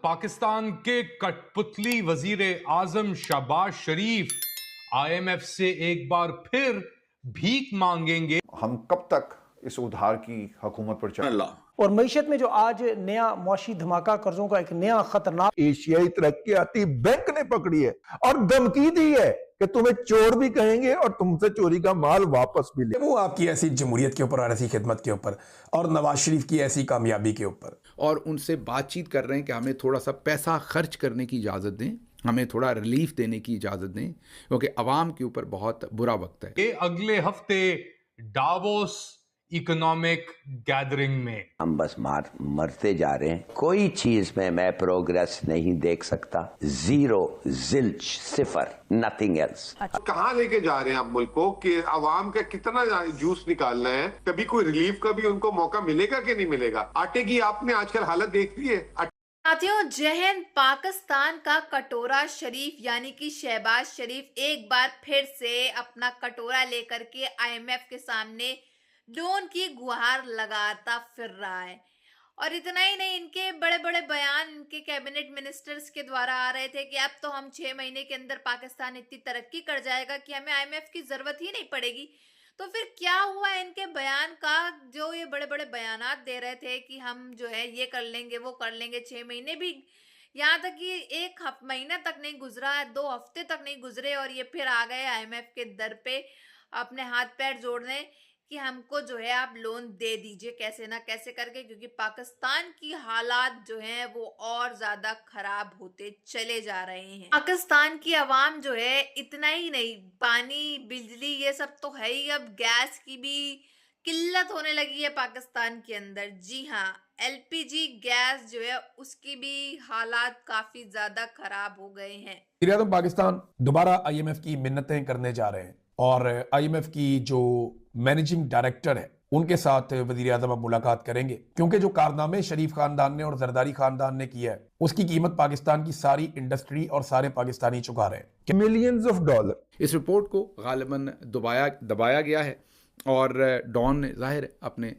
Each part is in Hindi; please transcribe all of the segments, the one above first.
पाकिस्तान के कठपुतली वजीर आजम शहबाज शरीफ आईएमएफ से एक बार फिर भीख मांगेंगे। हम कब तक इस उधार की हुकूमत पर चल और मईशत में जो आज नया मुआशी धमाका, कर्जों का एक नया खतरनाक एशियाई तरक्याती बैंक ने पकड़ी है और धमकी दी है कि तुम्हें चोर भी कहेंगे और तुमसे चोरी का माल वापस भी ले। वो आपकी ऐसी जमहूरियत के ऊपर और ऐसी खिदमत के ऊपर और नवाज शरीफ की ऐसी कामयाबी के ऊपर, और उनसे बातचीत कर रहे हैं कि हमें थोड़ा सा पैसा खर्च करने की इजाज़त दें, हमें थोड़ा रिलीफ देने की इजाज़त दें, क्योंकि अवाम के ऊपर बहुत बुरा वक्त है। ये अगले हफ्ते डावोस इकोनॉमिक गैदरिंग में हम बस मरते जा रहे हैं। कोई चीज में मैं प्रोग्रेस नहीं देख सकता। जीरो, जिल्च, सिफर, नथिंग एल्स। कहाँ लेके जा रहे हैं आप मुल्क को कि अवाम का कितना जूस निकालना है? कभी कोई रिलीफ का भी उनको मौका मिलेगा कि नहीं मिलेगा? आटे की आपने आजकल हालत देख ली है। साथियों, जय हिंद। पाकिस्तान का कटोरा शरीफ यानी कि शहबाज शरीफ एक बार फिर से अपना कटोरा लेकर के आईएमएफ के सामने लोन की गुहार लगाता फिर रहा है। और इतना ही नहीं, इनके बड़े बड़े बयान इनके कैबिनेट मिनिस्टर्स के द्वारा आ रहे थे कि अब तो हम 6 महीने के अंदर पाकिस्तान इतनी तरक्की कर जाएगा कि हमें आईएमएफ की जरूरत ही नहीं पड़ेगी। तो फिर क्या हुआ इनके बयान का? जो ये बड़े बड़े बयानात दे रहे थे कि हम जो है ये कर लेंगे वो कर लेंगे, 6 महीने भी, यहाँ तक कि एक महीना तक नहीं गुजरा, 2 हफ्ते तक नहीं गुजरे और ये फिर आ गए आईएमएफ के दर पे अपने हाथ पैर जोड़ने कि हमको जो है आप लोन दे दीजिए कैसे ना कैसे करके, क्योंकि पाकिस्तान की हालात जो हैं वो और ज्यादा खराब होते चले जा रहे हैं। पाकिस्तान की आवाम जो है, इतना ही नहीं, पानी बिजली ये सब तो है ही, अब गैस की भी किल्लत होने लगी है पाकिस्तान के अंदर। जी हाँ, एलपीजी गैस जो है उसकी भी हालात काफी ज्यादा खराब हो गए हैं। वज़ीर आज़म पाकिस्तान दोबारा आईएमएफ की मिन्नतें करने जा रहे हैं और आईएमएफ की जो मैनेजिंग डायरेक्टर है उनके साथ वज़ीर आज़म अब मुलाकात करेंगे, क्योंकि जो कारनामे शरीफ खानदान ने और जरदारी खानदान ने किया है उसकी कीमत पाकिस्तान की सारी इंडस्ट्री और सारे पाकिस्तानी चुका रहे हैं, मिलियंस ऑफ डॉलर। इस रिपोर्ट को गालिबन दबाया गया है और डॉन ने जाहिर है अपने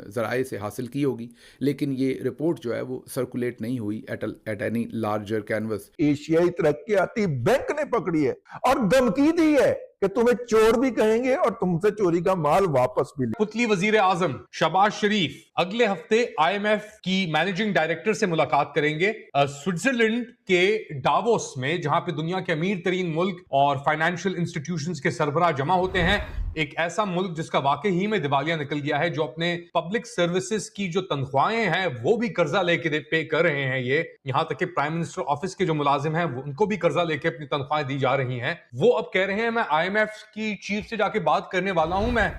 ज़राए से हासिल की होगी, लेकिन ये रिपोर्ट जो है वो सर्कुलेट नहीं हुई एट एनी लार्जर कैनवस। एशियाई तरक्याती बैंक ने पकड़ी है और धमकी दी है कि तुम्हें चोर भी कहेंगे और तुमसे चोरी का माल वापस भी ले। पुतली वजीर आजम शहबाज शरीफ अगले हफ्ते आईएमएफ की मैनेजिंग डायरेक्टर से मुलाकात करेंगे स्विट्जरलैंड के डावोस में, जहां पे दुनिया के अमीर तरीन मुल्क और फाइनेंशियल इंस्टीट्यूशंस के सरबराह जमा होते हैं। एक ऐसा मुल्क जिसका वाकई ही में दिवालिया निकल गया है, जो अपने पब्लिक सर्विसेज की जो तनख्वाहें हैं वो भी कर्जा लेके पे कर रहे हैं। ये यहां तक कि प्राइम मिनिस्टर ऑफिस के जो मुलाजिम हैं उनको भी कर्जा लेके अपनी तनख्वाहें दी जा रही हैं। वो अब कह रहे हैं मैं आईएमएफ की चीफ से जाके बात करने वाला हूं मैं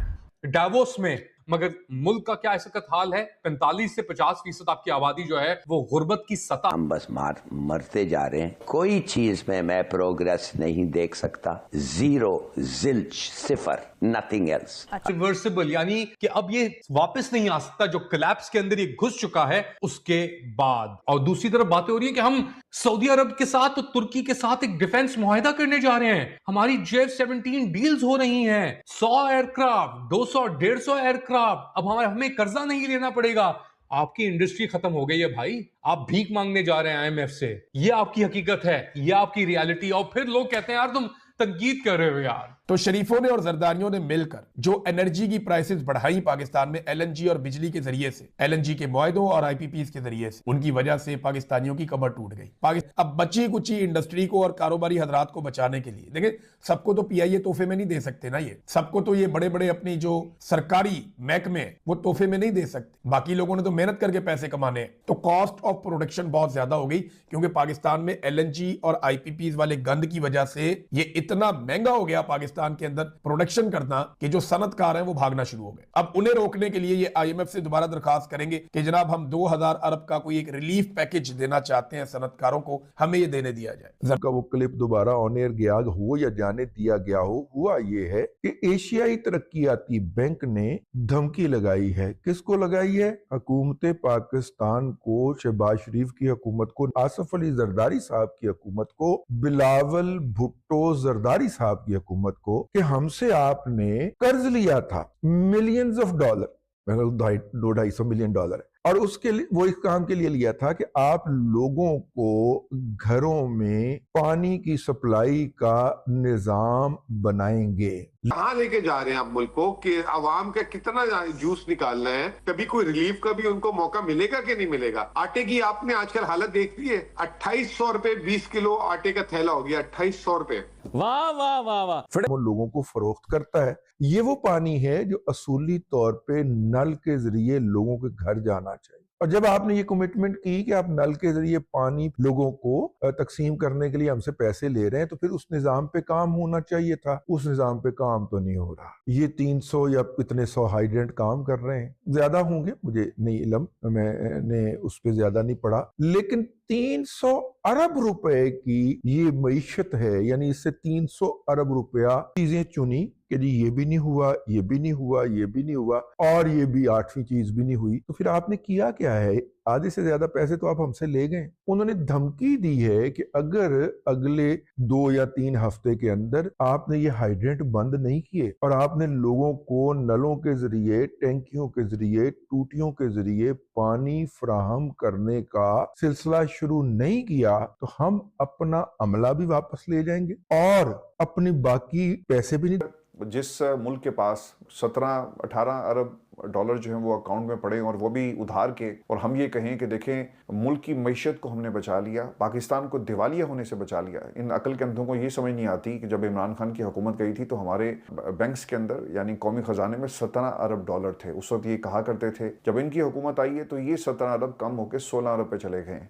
डावोस में। मगर मुल्क का क्या इस वक्त हाल है? 45 से 50% आपकी आबादी जो है वो गुर्बत की सतह। हम बस मरते जा रहे हैं। कोई चीज में मैं प्रोग्रेस नहीं देख सकता। जीरो, जिल्च, सिफर, नथिंग एल्स। रिवर्सिबल, यानी कि अब ये वापस नहीं आ सकता। जो कोलैप्स के अंदर ये घुस चुका है उसके बाद। और दूसरी तरफ बातें हो रही है कि हम सऊदी अरब के साथ तो तुर्की के साथ एक डिफेंस मुआहिदा करने जा रहे हैं। हमारी JF-17 डील्स हो रही हैं, 100 एयरक्राफ्ट, 200, 150 एयरक्राफ्ट। अब हमें कर्जा नहीं लेना पड़ेगा। आपकी इंडस्ट्री खत्म हो गई है भाई, आप भीख मांगने जा रहे हैं आईएमएफ से। ये आपकी हकीकत है, ये आपकी रियलिटी। और फिर लोग कहते हैं यार तुम तनकीद कर रहे हो यार। तो शरीफों ने और जरदारियों ने मिलकर जो एनर्जी की प्राइसेस बढ़ाई पाकिस्तान में एलएनजी और बिजली के जरिए से, एलएनजी के मुआहदों और आईपीपीज के जरिए से, उनकी वजह से पाकिस्तानियों की कमर टूट गई। अब बची कुची इंडस्ट्री को और कारोबारी हजरात को बचाने के लिए, देखिए सबको तो पीआईए तोहफे में नहीं दे सकते ना, ये सबको तो ये बड़े बड़े अपनी जो सरकारी महकमे वो तोहफे में नहीं दे सकते। बाकी लोगों ने तो मेहनत करके पैसे कमाने हैं। तो कॉस्ट ऑफ प्रोडक्शन बहुत ज्यादा हो गई, क्योंकि पाकिस्तान में एलएनजी और आईपीपीज वाले गंद की वजह से ये इतना महंगा हो गया पाकिस्तान के अंदर प्रोडक्शन करना कि जो सनतकार हैं वो भागना शुरू हो गए। अब उन्हें रोकने के लिए ये आईएमएफ से दोबारा दरखास्त करेंगे कि जनाब हम 2000 अरब का कोई एक रिलीफ पैकेज देना चाहते हैं सनतकारों को, हमें ये देने दिया जाए। का वो क्लिप दोबारा ऑन एयर गया हो या जाने दिया गया हो, हुआ ये है कि एशियाई तरक्याती बैंक ने धमकी लगाई है। किसको लगाई है? हुकूमत पाकिस्तान को, शहबाज शरीफ की हुकूमत को, आसिफ अली जरदारी साहब की हुकूमत को, बिलावल भुट्टो जरदारी साहब की हुकूमत को, कि हमसे आपने कर्ज लिया था millions of dollar, 200-250 million dollar है, और उसके लिए वो इस काम के लिए लिया था कि आप लोगों को घरों में पानी की सप्लाई का निजाम बनाएंगे। कहाँ लेके जा रहे हैं आप मुल्क को कि अवाम का कितना जूस निकालना है, कभी कोई रिलीफ का भी उनको मौका मिलेगा कि नहीं मिलेगा। आटे की आपने आजकल हालत देख ली है, 2800 रुपए 20 किलो आटे का थैला हो गया, 2800 रुपए। वाह वाह वाह वाह। वो लोगों को फरोख्त करता है। ये वो पानी है जो असूली तौर पे नल के जरिए लोगों के घर जाना चाहिए। और जब आपने ये कमिटमेंट की कि आप नल के जरिए पानी लोगों को तकसीम करने के लिए हमसे पैसे ले रहे हैं, तो फिर उस निजाम पे काम होना चाहिए था। उस निजाम पे काम तो नहीं हो रहा। ये 300 या इतने 100 हाइड्रेंट काम कर रहे हैं, ज्यादा होंगे, मुझे नहीं इल्म, मैंने उस पर ज्यादा नहीं पढ़ा, लेकिन 300 अरब रुपए की ये मईशत है। यानी इससे 300 अरब रुपया चीजें चुनी कि जी ये भी नहीं हुआ, ये भी नहीं हुआ, ये भी नहीं हुआ, और ये भी 8वीं चीज भी नहीं हुई। तो फिर आपने किया क्या है? आधे से ज्यादा पैसे तो आप हमसे ले गए। उन्होंने धमकी दी है कि अगर अगले 2 या 3 हफ्ते के अंदर आपने ये हाइड्रेंट बंद नहीं किए और आपने लोगों को नलों के जरिए, टैंकियों के जरिए, टूटियों के जरिए पानी फराहम करने का सिलसिला शुरू नहीं किया, तो हम अपना अमला भी वापस ले जाएंगे और अपनी बाकी पैसे भी नहीं। जिस मुल्क के पास 17-18 अरब डॉलर जो है वो अकाउंट में पड़े और वो भी उधार के, और हम ये कहें कि देखें मुल्क की मईशत को हमने बचा लिया, पाकिस्तान को दिवालिया होने से बचा लिया। इन अकल के अंधों को ये समझ नहीं आती कि जब इमरान खान की हुकूमत गई थी तो हमारे बैंक्स के अंदर यानी कौमी खजाने में 17 अरब डॉलर थे। उस वक्त ये कहा करते थे, जब इनकी हुकूमत आई है तो ये 17 अरब कम होकर 16 अरब पे चले गए।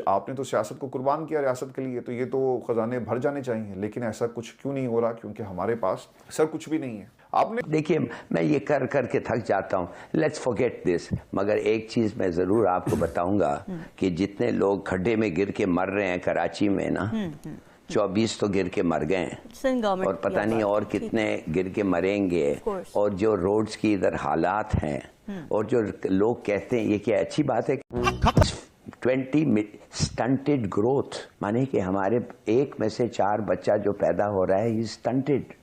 आपने तो सियासत को कुर्बान किया रियासत के लिए, तो ये तो खजाने भर जाने चाहिए, लेकिन ऐसा कुछ क्यों नहीं हो रहा? क्योंकि हमारे पास सर कुछ भी नहीं है। आपने देखिए, मैं ये कर करके थक जाता हूँ, लेट्स फॉरगेट दिस। मगर एक चीज मैं जरूर आपको बताऊंगा कि जितने लोग खड्डे में गिर के मर रहे हैं कराची में ना, 24 तो गिर के मर गए हैं और पता नहीं और कितने गिर के मरेंगे। और जो रोड्स की इधर हालात हैं और जो लोग कहते हैं, ये क्या अच्छी बात है? 20 स्टंटेड ग्रोथ, माने कि हमारे 1 में से 4 बच्चा जो पैदा हो रहा है, stunted.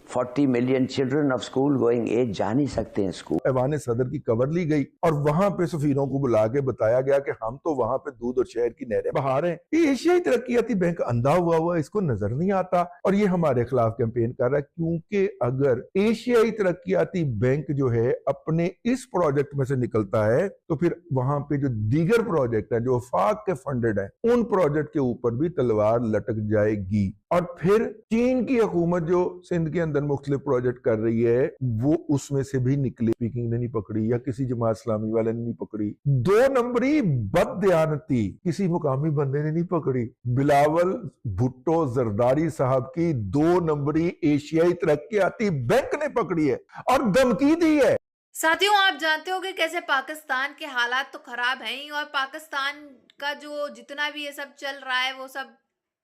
40 million children of school going age जा नहीं सकते हैं स्कूल। ऐवान सदर की कवर ली गई और वहां पे सफीरों को बुला के बताया गया कि हम तो वहां पे दूध और शहर की नहरें बहा रहे हैं। ये एशियाई तरक्याती बैंक अंधा हुआ इसको नजर नहीं आता और ये हमारे खिलाफ कैंपेन कर रहा है। क्योंकि अगर एशियाई तरक्याती बैंक जो है अपने इस प्रोजेक्ट में से निकलता है, तो फिर वहां पे जो दीगर प्रोजेक्ट है जो वफाक के फंडेड है, उन प्रोजेक्ट के ऊपर भी तलवार लटक जाएगी। और फिर चीन की हुकूमत जो सिंध के अंदर मुख्तलिफ प्रोजेक्ट कर रही है, वो उसमें से भी निकले। स्पीकिंग ने नहीं पकड़ी या किसी जमात इस्लामी वाले ने नहीं पकड़ी। 2 नंबरी बददयानती किसी मुकामी बंदे ने नहीं पकड़ी। बिलावल भुट्टो जरदारी साहब की 2 नंबरी एशियाई तरक्याती बैंक ने पकड़ी है और धमकी दी है। साथियों, आप जानते हो कि कैसे पाकिस्तान के हालात तो खराब हैं ही, और पाकिस्तान का जो जितना भी ये सब चल रहा है वो सब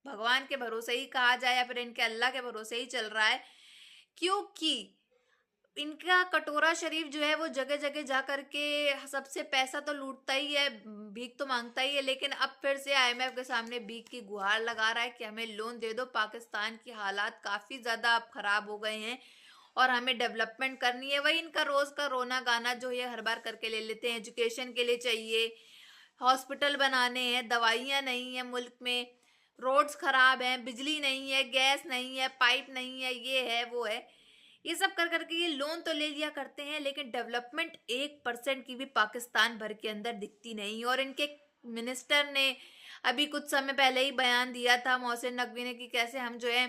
भगवान के भरोसे ही कहा जाए या फिर इनके अल्लाह के भरोसे ही चल रहा है। क्योंकि इनका कटोरा शरीफ जो है वो जगह जगह जा करके सबसे पैसा तो लूटता ही है, भीख तो मांगता ही है, लेकिन अब फिर से IMF के सामने भीख की गुहार लगा रहा है कि हमें लोन दे दो। पाकिस्तान की हालात काफ़ी ज़्यादा अब ख़राब हो गए हैं और हमें डेवलपमेंट करनी है। वही इनका रोज़ का रोना गाना जो ये हर बार करके ले लेते हैं। एजुकेशन के लिए चाहिए, हॉस्पिटल बनाने हैं, दवाइयाँ नहीं है मुल्क में, रोड्स खराब हैं, बिजली नहीं है, गैस नहीं है, पाइप नहीं है, ये है वो है। ये सब कर करके ये लोन तो ले लिया करते हैं, लेकिन डेवलपमेंट 1% की भी पाकिस्तान भर के अंदर दिखती नहीं। और इनके मिनिस्टर ने अभी कुछ समय पहले ही बयान दिया था, मोहसिन नकवी ने, कि कैसे हम जो है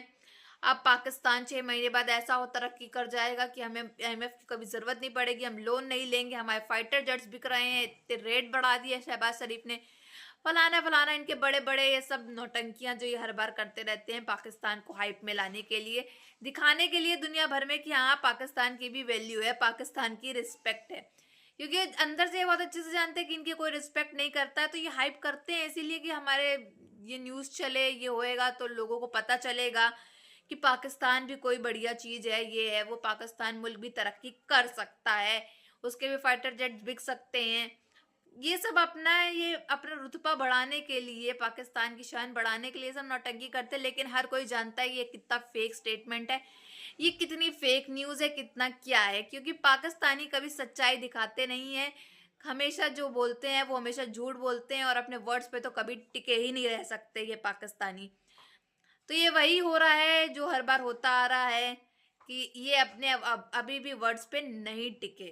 अब पाकिस्तान 6 महीने बाद ऐसा हो तरक्की कर जाएगा कि हमें IMF की कभी ज़रूरत नहीं पड़ेगी, हम लोन नहीं लेंगे, हमारे फाइटर जेट्स बिक रहे हैं, इतने रेट बढ़ा दिए शहबाज शरीफ ने, फलाना फलाना। इनके बड़े बड़े ये सब नौटंकियां जो ये हर बार करते रहते हैं पाकिस्तान को हाइप में लाने के लिए, दिखाने के लिए दुनिया भर में कि हाँ पाकिस्तान की भी वैल्यू है, पाकिस्तान की रिस्पेक्ट है। क्योंकि अंदर से बहुत अच्छे से जानते हैं कि इनकी कोई रिस्पेक्ट नहीं करता है, तो ये हाइप करते हैं इसीलिए कि हमारे ये न्यूज़ चले, ये होएगा तो लोगों को पता चलेगा कि पाकिस्तान भी कोई बढ़िया चीज़ है, ये है वो, पाकिस्तान मुल्क भी तरक्की कर सकता है, उसके भी फाइटर जेट्स बिक सकते हैं। ये सब अपना रुतबा बढ़ाने के लिए, पाकिस्तान की शान बढ़ाने के लिए सब नौटंकी करते हैं। लेकिन हर कोई जानता है ये कितना फेक स्टेटमेंट है, ये कितनी फेक न्यूज़ है, कितना क्या है। क्योंकि पाकिस्तानी कभी सच्चाई दिखाते नहीं है, हमेशा जो बोलते हैं वो हमेशा झूठ बोलते हैं और अपने वर्ड्स पे तो कभी टिके ही नहीं रह सकते ये पाकिस्तानी। तो ये वही हो रहा है जो हर बार होता आ रहा है कि ये अपने अभी भी वर्ड्स पे नहीं टिके।